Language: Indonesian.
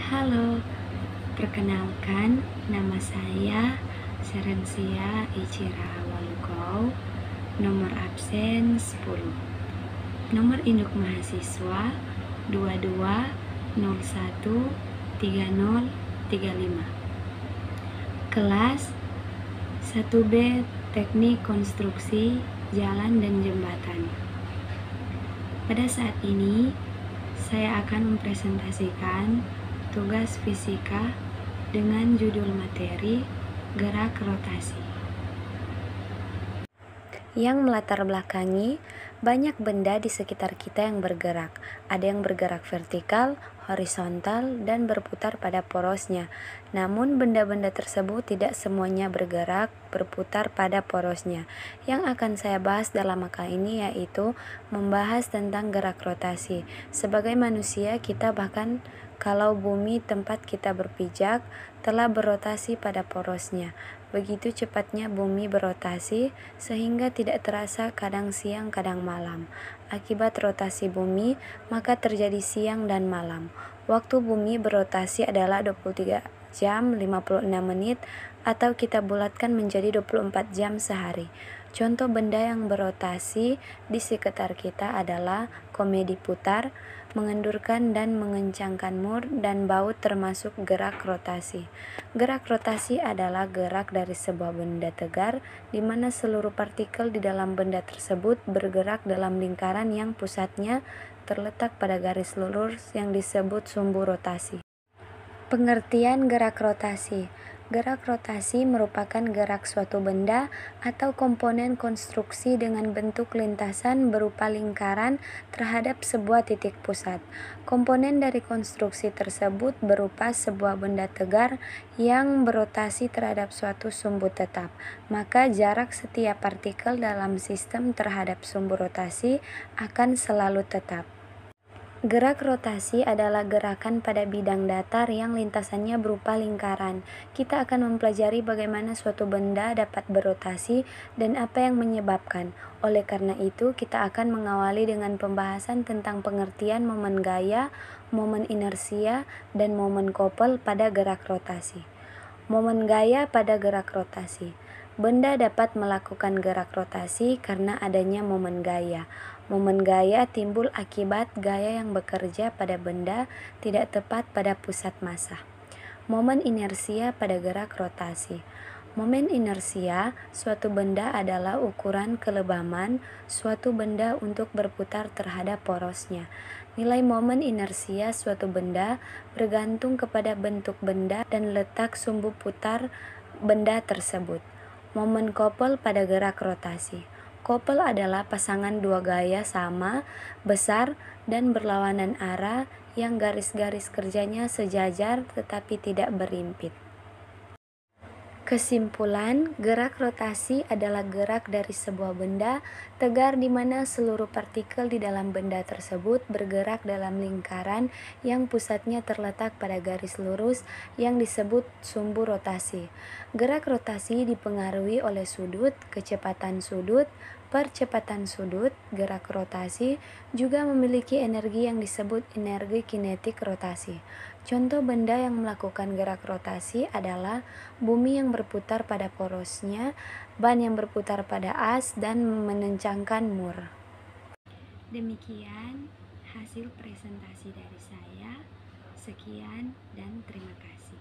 Halo, perkenalkan nama saya Serensia Ichira Walukau, nomor absen 10, nomor induk mahasiswa 22013035, kelas 1B Teknik Konstruksi Jalan dan Jembatan. Pada saat ini saya akan mempresentasikan tugas fisika dengan judul materi gerak rotasi yang melatar belakangi banyak benda di sekitar kita yang bergerak. Ada yang bergerak vertikal, horizontal, dan berputar pada porosnya. Namun benda-benda tersebut tidak semuanya berputar pada porosnya. Yang akan saya bahas dalam makalah ini yaitu membahas tentang gerak rotasi. Sebagai manusia, kita bahkan kalau bumi tempat kita berpijak telah berotasi pada porosnya. Begitu cepatnya bumi berotasi sehingga tidak terasa kadang siang kadang malam. Akibat rotasi bumi, maka terjadi siang dan malam. Waktu bumi berotasi adalah 23 jam 56 menit atau kita bulatkan menjadi 24 jam sehari. Contoh benda yang berotasi di sekitar kita adalah komedi putar, mengendurkan dan mengencangkan mur, dan baut termasuk gerak rotasi. Gerak rotasi adalah gerak dari sebuah benda tegar di mana seluruh partikel di dalam benda tersebut bergerak dalam lingkaran yang pusatnya terletak pada garis lurus yang disebut sumbu rotasi. Pengertian gerak rotasi. Gerak rotasi merupakan gerak suatu benda atau komponen konstruksi dengan bentuk lintasan berupa lingkaran terhadap sebuah titik pusat. Komponen dari konstruksi tersebut berupa sebuah benda tegar yang berotasi terhadap suatu sumbu tetap. Maka jarak setiap partikel dalam sistem terhadap sumbu rotasi akan selalu tetap. Gerak rotasi adalah gerakan pada bidang datar yang lintasannya berupa lingkaran. Kita akan mempelajari bagaimana suatu benda dapat berotasi dan apa yang menyebabkan. Oleh karena itu, kita akan mengawali dengan pembahasan tentang pengertian momen gaya, momen inersia, dan momen couple pada gerak rotasi. Momen gaya pada gerak rotasi. Benda dapat melakukan gerak rotasi karena adanya momen gaya. Momen gaya timbul akibat gaya yang bekerja pada benda tidak tepat pada pusat massa. Momen inersia pada gerak rotasi. Momen inersia suatu benda adalah ukuran kelebaman suatu benda untuk berputar terhadap porosnya. Nilai momen inersia suatu benda bergantung kepada bentuk benda dan letak sumbu putar benda tersebut. Momen couple pada gerak rotasi. Couple adalah pasangan dua gaya sama, besar, dan berlawanan arah yang garis-garis kerjanya sejajar tetapi tidak berimpit. Kesimpulan, gerak rotasi adalah gerak dari sebuah benda tegar di mana seluruh partikel di dalam benda tersebut bergerak dalam lingkaran yang pusatnya terletak pada garis lurus yang disebut sumbu rotasi. Gerak rotasi dipengaruhi oleh sudut, kecepatan sudut, percepatan sudut. Gerak rotasi juga memiliki energi yang disebut energi kinetik rotasi. Contoh benda yang melakukan gerak rotasi adalah bumi yang berputar pada porosnya, ban yang berputar pada as, dan menencangkan mur. Demikian hasil presentasi dari saya. Sekian dan terima kasih.